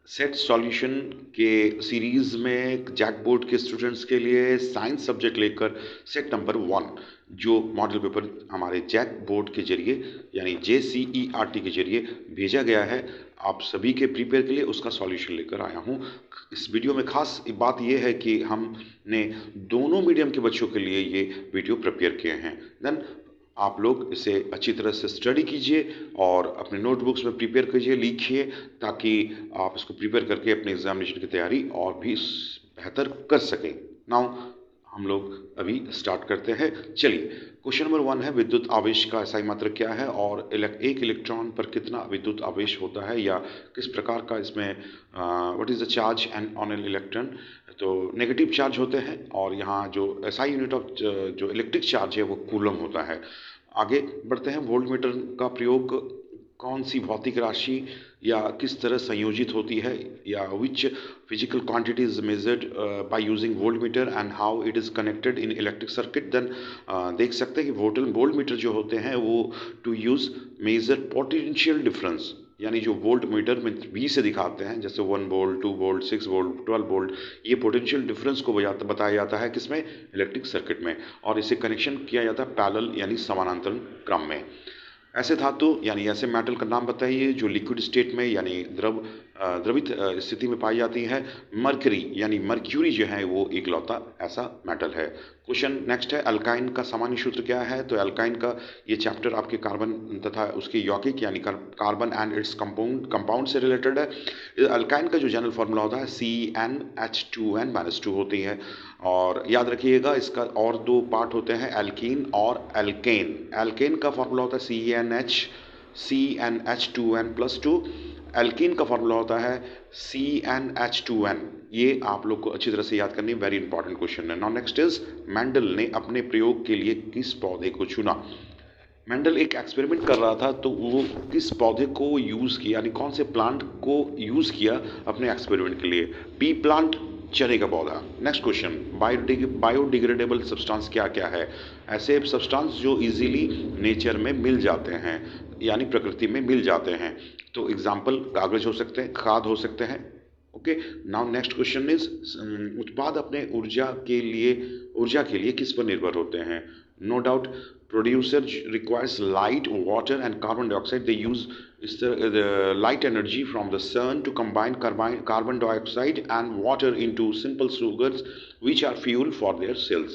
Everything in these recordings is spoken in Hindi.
सेट सॉल्यूशन के सीरीज़ में जैक बोर्ड के स्टूडेंट्स के लिए साइंस सब्जेक्ट लेकर सेट नंबर 1 जो मॉडल पेपर हमारे जैक बोर्ड के जरिए यानी JCERT के जरिए भेजा गया है, आप सभी के प्रिपेयर के लिए उसका सॉल्यूशन लेकर आया हूँ। इस वीडियो में खास बात यह है कि हमने दोनों मीडियम के बच्चों के लिए ये वीडियो प्रिपेयर किए हैं। देन आप लोग इसे अच्छी तरह से स्टडी कीजिए और अपने नोटबुक्स में प्रिपेयर कीजिए, लिखिए, ताकि आप इसको प्रिपेयर करके अपने एग्जामिनेशन की तैयारी और भी बेहतर कर सकें। नाउ हम लोग अभी स्टार्ट करते हैं। चलिए, क्वेश्चन नंबर 1 है विद्युत आवेश का SI मात्रक क्या है और एक इलेक्ट्रॉन पर कितना विद्युत आवेश होता है, या किस प्रकार का इसमें what is the charge and on an electron. तो नेगेटिव चार्ज होते हैं और यहाँ जो SI यूनिट ऑफ जो इलेक्ट्रिक चार्ज है वो कूलम होता है। आगे बढ़ते हैं। वोल्टमीटर का प्रयोग कौन सी भौतिक राशि या किस तरह संयोजित होती है, या which physical quantity is measured by using voltmeter and how it is connected in electric circuit. Then देख सकते हैं कि वोल्टमीटर जो होते हैं वो to use measure potential difference, यानी जो वोल्ट मीटर में V से दिखाते हैं, जैसे 1 वोल्ट, 2 वोल्ट, 6 वोल्ट, 12 वोल्ट, ये पोटेंशियल डिफरेंस को बताया जाता है किसमें, इलेक्ट्रिक सर्किट में, और इसे कनेक्शन किया जाता है पैरेलल यानी समानांतर क्रम में। ऐसे धातु यानी ऐसे मेटल का नाम बताइए जो लिक्विड स्टेट में यानी द्रवित स्थिति में पाई जाती है। मरकरी यानी मर्क्यूरी जो है वो इकलौता ऐसा मेटल है। क्वेश्चन नेक्स्ट है, अल्काइन का सामान्य सूत्र क्या है। तो अल्काइन का ये चैप्टर आपके कार्बन तथा उसके यौगिक यानी कार्बन एंड इट्स कंपाउंड से रिलेटेड है। अल्काइन का जो जनरल फॉर्मूला होता है CnH2n-2 होती है। और याद रखिएगा इसका और दो पार्ट होते हैं, एल्कीन और एल्केन। एल्केन का फॉर्मूला होता है CnH2n+2। एल्कीन का फॉर्मूला होता है CnH2n। ये आप लोग को अच्छी तरह से याद करनी, वेरी इंपॉर्टेंट क्वेश्चन है। नाउ नेक्स्ट इज, मेंडल ने अपने प्रयोग के लिए किस पौधे को चुना। मेंडल एक एक्सपेरिमेंट कर रहा था, तो वो किस पौधे को यूज़ किया, यानी कौन से प्लांट को यूज़ किया अपने एक्सपेरिमेंट के लिए। पी प्लांट, चने का पौधा। नेक्स्ट क्वेश्चन, बायोडिग्रेडेबल सब्सटेंस क्या क्या है। ऐसे सब्सटेंस जो इजीली नेचर में मिल जाते हैं यानी प्रकृति में मिल जाते हैं। तो एग्जाम्पल कागज हो सकते हैं, खाद हो सकते हैं। Okay, now next question is, उत्पाद अपने ऊर्जा के लिए किस पर निर्भर होते हैं। No doubt, producer requires light, water and carbon dioxide. They use the light energy from the sun to combine carbon dioxide and water into simple sugars which are fuel for their cells.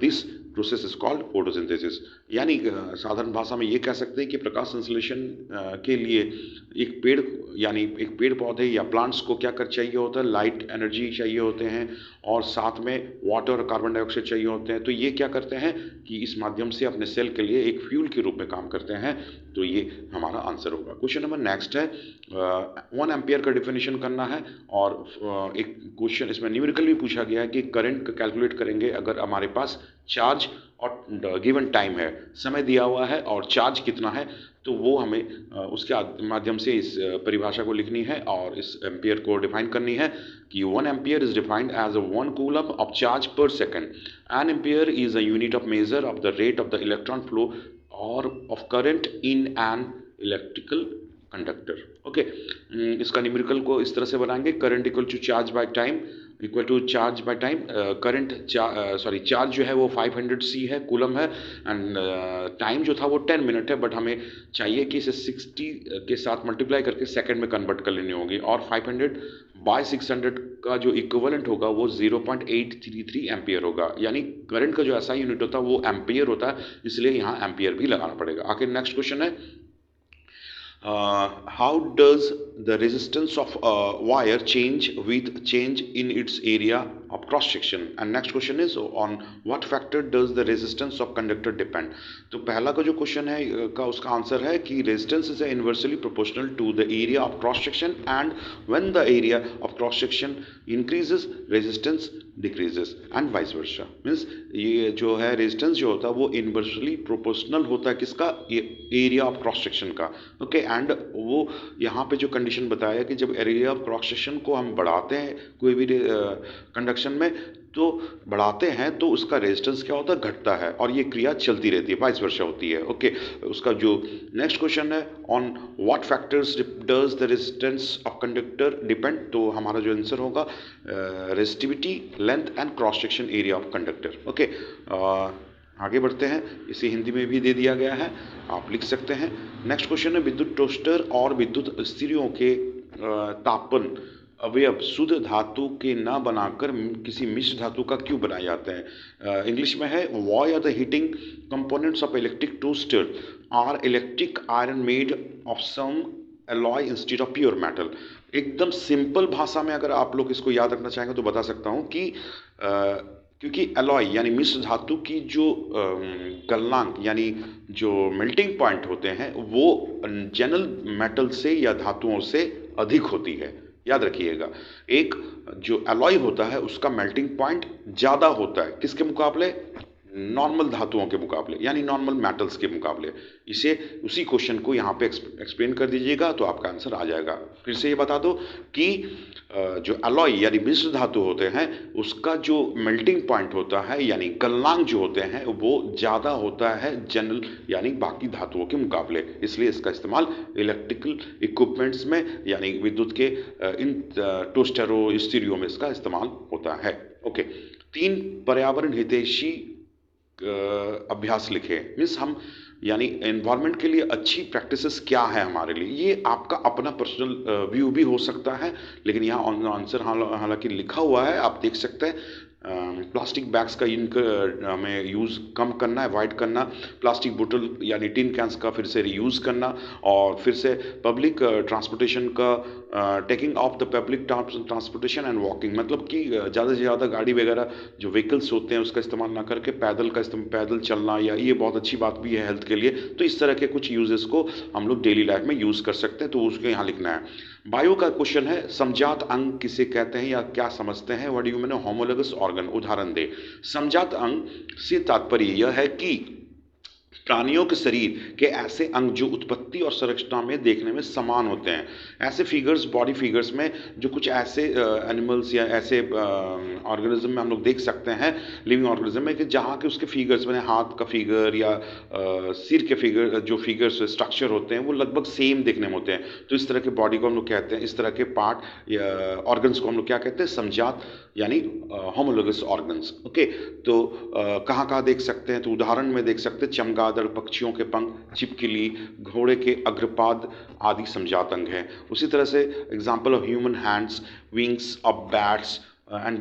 This process is called photosynthesis। यानी साधारण भाषा में ये कह सकते हैं कि प्रकाश संश्लेषण के लिए एक पेड़ यानी एक पेड़ पौधे या प्लांट्स को क्या कर चाहिए होता है, लाइट एनर्जी चाहिए होते हैं और साथ में वाटर और कार्बन डाइऑक्साइड चाहिए होते हैं। तो ये क्या करते हैं कि इस माध्यम से अपने सेल के लिए एक फ्यूल के रूप में काम करते हैं। तो ये हमारा आंसर होगा। क्वेश्चन नंबर नेक्स्ट है, 1 एम्पियर का डिफिनेशन करना है और एक क्वेश्चन इसमें न्यूमेरिकल भी पूछा गया है कि करंट का कैलकुलेट करेंगे अगर हमारे पास चार्ज और गिवन टाइम है, समय दिया हुआ है और चार्ज कितना है, तो वो हमें उसके माध्यम से इस परिभाषा को लिखनी है और इस एम्पियर को डिफाइन करनी है कि 1 ampere is defined as 1 coulomb of charge per second. An ampere is a unit of measure of the rate of the electron flow और of current in an electrical conductor. Okay, इसका न्यूमेरिकल को इस तरह से बनाएंगे, current equal to charge by time equal to charge by time. Current charge जो है वो 500C है, कूलम है, एंड टाइम जो था वो 10 मिनट है, बट हमें चाहिए कि इसे 60 के साथ मल्टीप्लाई करके सेकंड में कन्वर्ट कर लेनी होगी, और 500 बाय 600 का जो इक्विवेलेंट होगा वो 0.833 एम्पियर होगा। यानी करंट का जो ऐसा यूनिट होता है वो एम्पियर होता है, इसलिए यहाँ एम्पियर भी लगाना पड़ेगा। आगे नेक्स्ट क्वेश्चन है, how does the resistance of a wire change with change in its area of cross section। and next question is, on what factor does the resistance of conductor depend। तो पहला का जो क्वेश्चन है का उसका आंसर है कि resistance is inversely proportional to the area of cross section and when the area of cross section increases resistance decreases and vice versa। Means ये जो है रेजिस्टेंस जो होता है वो इनवर्सली प्रोपोर्शनल होता है किसका, एरिया ऑफ क्रॉस सेक्शन का। ओके, एंड वो यहाँ पे जो कंडीशन बताया कि जब एरिया ऑफ क्रॉस सेक्शन को हम बढ़ाते हैं कोई भी रिएक्शन में तो बढ़ाते हैं तो उसका रेजिस्टेंस क्या होता है, घटता है, और ये क्रिया चलती रहती है, वाइस वर्सा होती है। ओके, उसका जो नेक्स्ट क्वेश्चन है, on what factors does the resistance of conductor depend, तो हमारा जो आंसर होगा resistivity, length and cross section area of conductor. Okay, आगे बढ़ते हैं, इसे हिंदी में भी दे दिया गया है, आप लिख सकते हैं। नेक्स्ट क्वेश्चन है, विद्युत टोस्टर और विद्युत स्थिरियों के तापन अवयव शुद्ध धातु के न बनाकर किसी मिश्र धातु का क्यों बनाए जाते हैं? इंग्लिश में है, why are the heating components of electric toaster are electric iron made of some alloy instead of pure metal. एकदम सिंपल भाषा में अगर आप लोग इसको याद रखना चाहेंगे तो बता सकता हूँ कि क्योंकि एलॉय यानी मिश्र धातु की जो गलनांक यानी जो मेल्टिंग पॉइंट होते हैं वो जनरल मेटल से या धातुओं से अधिक होती है। याद रखिएगा, एक जो एलॉय होता है उसका मेल्टिंग पॉइंट ज़्यादा होता है, किसके मुकाबले? नॉर्मल धातुओं के मुकाबले, यानी नॉर्मल मेटल्स के मुकाबले। इसे उसी क्वेश्चन को यहाँ पे एक्सप्लेन कर दीजिएगा तो आपका आंसर आ जाएगा। फिर से ये बता दो कि जो एलॉय यानी मिश्र धातु होते हैं उसका जो मेल्टिंग पॉइंट होता है यानी गलनांक जो होते हैं वो ज़्यादा होता है जनरल यानी बाकी धातुओं के मुकाबले, इसलिए इसका इस्तेमाल इलेक्ट्रिकल इक्विपमेंट्स में यानी विद्युत के इन टोस्टरों स्टीरियो में इसका इस्तेमाल होता है। ओके, 3 पर्यावरण हितैषी अभ्यास लिखे, मीन्स हम यानी एनवायरनमेंट के लिए अच्छी प्रैक्टिसेस क्या है हमारे लिए। ये आपका अपना पर्सनल व्यू भी हो सकता है, लेकिन यहाँ आंसर हालांकि लिखा हुआ है, आप देख सकते हैं। प्लास्टिक बैग्स का हमें यूज़ कम करना है, अवॉइड करना, प्लास्टिक बोतल यानी टिन कैंस का फिर से रीयूज़ करना, और फिर से पब्लिक ट्रांसपोर्टेशन का taking of the public transportation and walking, मतलब कि ज़्यादा से ज़्यादा गाड़ी वगैरह जो व्हीकल्स होते हैं उसका इस्तेमाल ना करके पैदल चलना, या ये बहुत अच्छी बात भी है हेल्थ के लिए। तो इस तरह के कुछ यूजेस को हम लोग डेली लाइफ में यूज़ कर सकते हैं, तो उसको यहाँ लिखना है। बायो का क्वेश्चन है, समजात अंग किसे कहते हैं या क्या समझते हैं? What do you mean homologous organ? उदाहरण दे। समजात अंग से तात्पर्य यह है कि प्राणियों के शरीर के ऐसे अंग जो उत्पत्ति और संरचना में देखने में समान होते हैं। ऐसे फिगर्स, बॉडी फिगर्स में जो कुछ ऐसे एनिमल्स या ऐसे ऑर्गेनिज्म में हम लोग देख सकते हैं, लिविंग ऑर्गेनिज्म में, कि जहाँ के उसके फिगर्स बने, हाथ का फिगर या सिर के फिगर, जो फिगर्स स्ट्रक्चर होते हैं वो लगभग सेम देखने में होते हैं। तो इस तरह के बॉडी को हम लोग कहते हैं, इस तरह के पार्ट या ऑर्गन्स को हम लोग क्या कहते हैं? समजात यानी होमोलोगस ऑर्गन्स। ओके, तो कहाँ कहाँ देख सकते हैं? तो उदाहरण में देख सकते हैं, चमगादड़, पक्षियों के पंख, छिपकली, घोड़े के अग्रपाद आदि समजात अंग हैं। उसी तरह से example of human hands, wings of bats and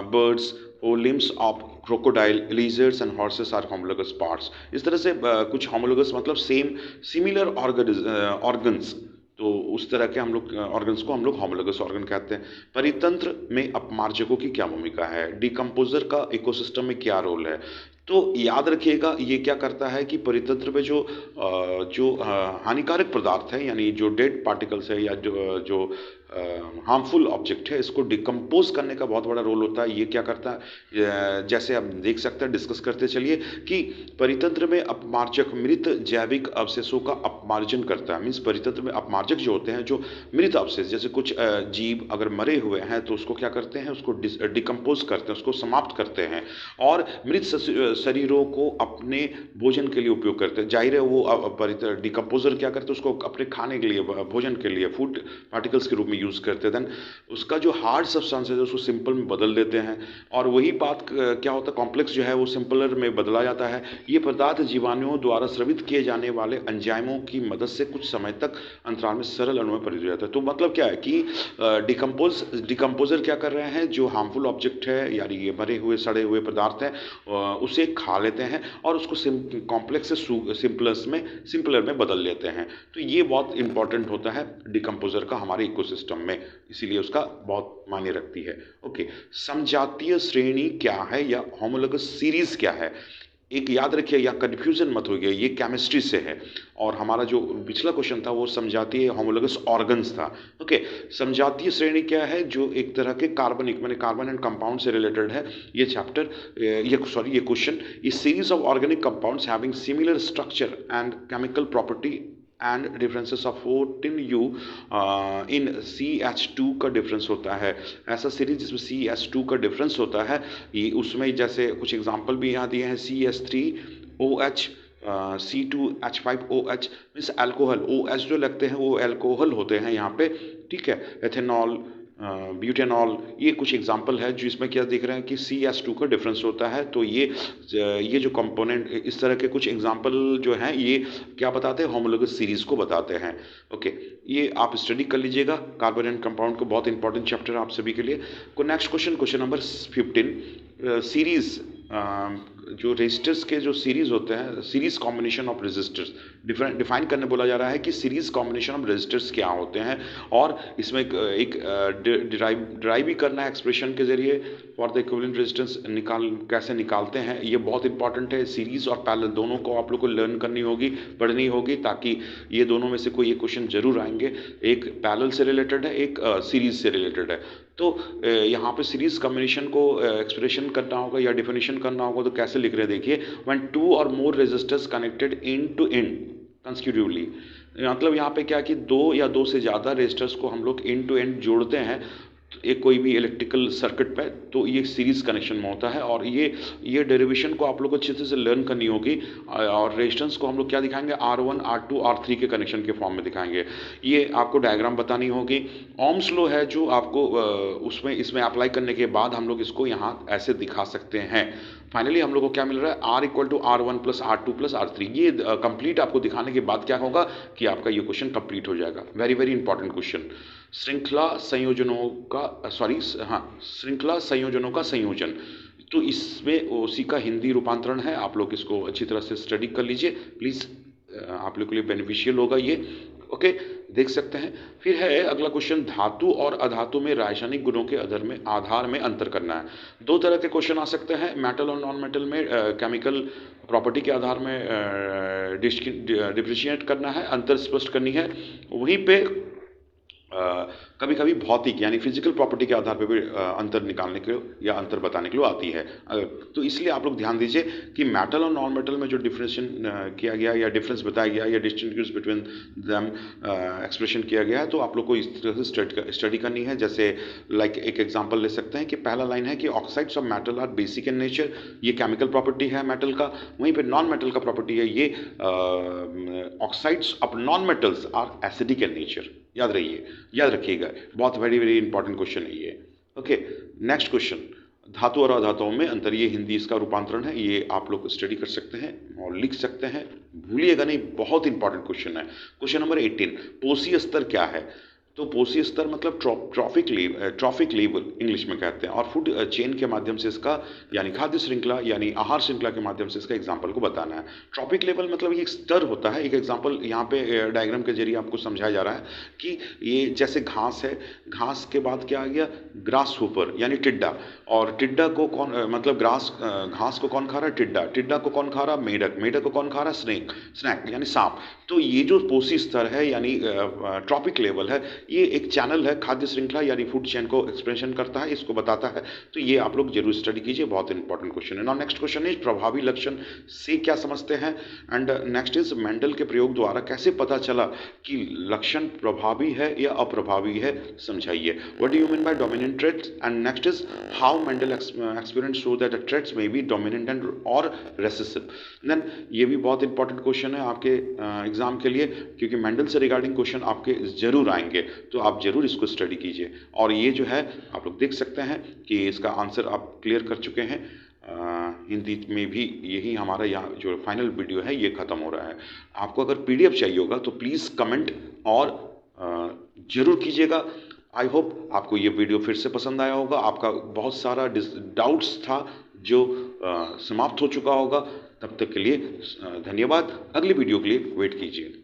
birds और limbs of crocodile, lizards and horses are homologous parts. इस तरह से कुछ होमोलोगस मतलब सेम सिमिलर ऑर्गन्स, तो उस तरह के हम लोग ऑर्गन्स को हम लोग होमोलोगस ऑर्गन कहते हैं। परितंत्र में अपमार्जकों की क्या भूमिका है? डिकम्पोजर का इकोसिस्टम में क्या रोल है? तो याद रखिएगा, ये क्या करता है कि परितंत्र में जो हानिकारक पदार्थ है यानी जो डेड पार्टिकल्स है या जो हार्मफुल ऑब्जेक्ट है, इसको डिकम्पोज करने का बहुत बड़ा रोल होता है। ये क्या करता है, जैसे आप देख सकते हैं, डिस्कस करते चलिए कि परितंत्र में अपमार्जक मृत जैविक अवशेषों का अपमार्जन करता है। मीन्स परितंत्र में अपमार्जक जो होते हैं, जो मृत अवशेष, जैसे कुछ जीव अगर मरे हुए हैं तो उसको क्या करते हैं, उसको डिकम्पोज करते हैं, उसको समाप्त करते हैं, और मृत शरीरों को अपने भोजन के लिए उपयोग करते हैं। जाहिर है वो डिकम्पोजर क्या करते हैं, उसको अपने खाने के लिए, भोजन के लिए, फूड पार्टिकल्स के रूप में यूज़ करते हैं। देन उसका जो हार्ड सब्सटेंस है उसको सिंपल में बदल देते हैं, और वही बात क्या होता है, कॉम्प्लेक्स जो है वो सिंपलर में बदला जाता है। ये पदार्थ जीवाणुओं द्वारा स्रावित किए जाने वाले एंजाइमों की मदद से कुछ समय तक अंतराल में सरल अणु में परिणत हो जाता है। तो मतलब क्या है कि डिकम्पोजर क्या कर रहे हैं, जो हार्मफुल ऑब्जेक्ट है यानी ये मरे हुए सड़े हुए पदार्थ हैं उसे खा लेते हैं और उसको कॉम्प्लेक्स से सिंपलर में बदल लेते हैं। तो ये बहुत इंपॉर्टेंट होता है डिकम्पोजर का हमारे इकोसिस्टम में, इसीलिए उसका बहुत मायने रखती है। ओके, समजातीय श्रेणी क्या है या होमोलोगस सीरीज क्या है? एक याद रखिए, या कन्फ्यूजन मत हो गया, ये केमिस्ट्री से है, और हमारा जो पिछला क्वेश्चन था वो समजातीय होमोलोगस ऑर्गन्स था। ओके, समजातीय श्रेणी क्या है? जो एक तरह के कार्बनिक, मैंने कार्बन एंड कंपाउंड से रिलेटेड है ये चैप्टर, ये क्वेश्चन, ये series of organic compounds having similar structure and chemical property and differences of 14U in CH2 का डिफरेंस होता है। ऐसा सीरीज जिसमें CH2 का डिफरेंस होता है, ये उसमें जैसे कुछ एग्जांपल भी यहाँ दिए हैं, CH3OH, C2H5OH means alcohol, OH जो लगते हैं वो अल्कोहल होते हैं यहाँ पे, ठीक है। एथेनॉल, ब्यूटेनॉल, ये कुछ एग्जांपल है जिसमें क्या देख रहे हैं कि CH2 का डिफरेंस होता है। तो ये जो कंपोनेंट, इस तरह के कुछ एग्जांपल जो हैं ये क्या बताते हैं, होमोलोगस सीरीज को बताते हैं। ओके, ये आप स्टडी कर लीजिएगा कार्बन एंड कंपाउंड को, बहुत इंपॉर्टेंट चैप्टर है आप सभी के लिए। को नेक्स्ट क्वेश्चन नंबर 15, सीरीज, जो रेजिस्टर्स के जो सीरीज होते हैं, series combination of resistors define करने बोला जा रहा है कि सीरीज कॉम्बिनेशन ऑफ रेजिस्टर्स क्या होते हैं, और इसमें एक डिराइव भी करना है एक्सप्रेशन के जरिए फॉर द इक्विवेलेंट रेजिस्टेंस कैसे निकालते हैं। ये बहुत इंपॉर्टेंट है, सीरीज और पैरेलल दोनों को आप लोग को लर्न करनी होगी, पढ़नी होगी, ताकि ये दोनों में से कोई एक क्वेश्चन जरूर आएंगे। एक पैरेलल से रिलेटेड है, एक सीरीज से रिलेटेड है। तो यहाँ पे सीरीज कॉम्बिनेशन को एक्सप्रेशन करना होगा या डिफिनेशन करना होगा, तो कैसे लिख रहे हैं देखिए, when 2 or more resistors connected end to end consecutively, मतलब यहाँ पे क्या कि 2 या 2 से ज़्यादा रेजिस्टर्स को हम लोग एंड टू एंड जोड़ते हैं एक कोई भी इलेक्ट्रिकल सर्किट पे, तो ये सीरीज कनेक्शन में होता है। और ये डेरिवेशन को आप लोग को अच्छे से लर्न करनी होगी, और रेजिस्टेंस को हम लोग क्या दिखाएंगे, R1 R2 R3 के कनेक्शन के फॉर्म में दिखाएंगे। ये आपको डायग्राम बतानी होगी। ओम्स लॉ है जो आपको उसमें इसमें अप्लाई करने के बाद हम लोग इसको यहाँ ऐसे दिखा सकते हैं। फाइनली हम लोग को क्या मिल रहा है, R = R1 + R2 + R3। ये कंप्लीट आपको दिखाने के बाद क्या होगा कि आपका ये क्वेश्चन कंप्लीट हो जाएगा। Very very important question. श्रृंखला संयोजनों का संयोजन, तो इसमें उसी का हिंदी रूपांतरण है। आप लोग इसको अच्छी तरह से स्टडी कर लीजिए प्लीज़, आप लोग के लिए बेनिफिशियल होगा ये। ओके, देख सकते हैं। फिर है अगला क्वेश्चन, धातु और अधातु में रासायनिक गुणों के आधार में अंतर करना है। 2 तरह के क्वेश्चन आ सकते हैं, मेटल और नॉन मेटल में केमिकल प्रॉपर्टी के आधार में डिफरेंशिएट करना है, अंतर स्पष्ट करनी है। वहीं पे कभी कभी भौतिक यानी फिजिकल प्रॉपर्टी के आधार पर भी अंतर निकालने के या अंतर बताने के लिए आती है। तो इसलिए आप लोग ध्यान दीजिए कि मेटल और नॉन मेटल में जो डिफरेंशिएशन किया गया या डिफरेंस बताया गया या डिस्टिंग्विश बिटवीन देम एक्सप्रेशन किया गया है, तो आप लोग को इस तरह से स्टडी करनी है। जैसे लाइक एक एग्जांपल ले सकते हैं कि पहला लाइन है कि oxides of metal are basic in nature, ये केमिकल प्रॉपर्टी है मेटल का। वहीं पर नॉन मेटल का प्रॉपर्टी है, ये oxides of non metals are acidic in nature. याद रखिएगा, बहुत वेरी वेरी इंपॉर्टेंट क्वेश्चन है ये। ओके, नेक्स्ट क्वेश्चन, धातु और अधातुओं में अंतर, ये हिंदी इसका रूपांतरण है। ये आप लोग स्टडी कर सकते हैं और लिख सकते हैं, भूलिएगा नहीं, बहुत इंपॉर्टेंट क्वेश्चन है। क्वेश्चन नंबर 18, पोषी स्तर क्या है। तो पोषी स्तर मतलब ट्रॉफिक लेवल इंग्लिश में कहते हैं, और फूड चेन के माध्यम से इसका यानी खाद्य श्रृंखला यानी आहार श्रृंखला के माध्यम से इसका एग्जाम्पल को बताना है। ट्रॉफिक लेवल मतलब ये एक स्तर होता है। एक एग्जाम्पल यहाँ पे डायग्राम के जरिए आपको समझाया जा रहा है कि ये जैसे घास है, घास के बाद क्या आ गया, ग्रास हुपर यानी टिड्डा, और टिड्डा को कौन मतलब घास को कौन खा रहा है, टिड्डा को कौन खा रहा है, मेढक को कौन खा रहा है, स्नैक यानी सांप। तो ये जो पोषी स्तर है यानी ट्रॉफिक लेवल है, ये एक चैनल है खाद्य श्रृंखला यानी फूड चेन को एक्सप्रेशन करता है, इसको बताता है। तो ये आप लोग जरूर स्टडी कीजिए, बहुत इंपॉर्टेंट क्वेश्चन है। नाउ नेक्स्ट क्वेश्चन इज, प्रभावी लक्षण से क्या समझते हैं। एंड नेक्स्ट इज, मेंडल के प्रयोग द्वारा कैसे पता चला कि लक्षण प्रभावी है या अप्रभावी है, समझाइए। What do you mean by dominant traits. And next is, how Mendel experience show that the traits may be dominant and और रेसेसिव। देन ये भी बहुत इंपॉर्टेंट क्वेश्चन है आपके एग्जाम के लिए, क्योंकि मेंडल से रिगार्डिंग क्वेश्चन आपके जरूर आएंगे, तो आप जरूर इसको स्टडी कीजिए। और ये जो है आप लोग देख सकते हैं कि इसका आंसर आप क्लियर कर चुके हैं। हिंदी में भी यही हमारा यहाँ जो फाइनल वीडियो है ये ख़त्म हो रहा है। आपको अगर PDF चाहिए होगा तो प्लीज़ कमेंट और ज़रूर कीजिएगा। आई होप आपको ये वीडियो फिर से पसंद आया होगा, आपका बहुत सारा डाउट्स था जो समाप्त हो चुका होगा। तब तक के लिए धन्यवाद। अगली वीडियो के लिए वेट कीजिए।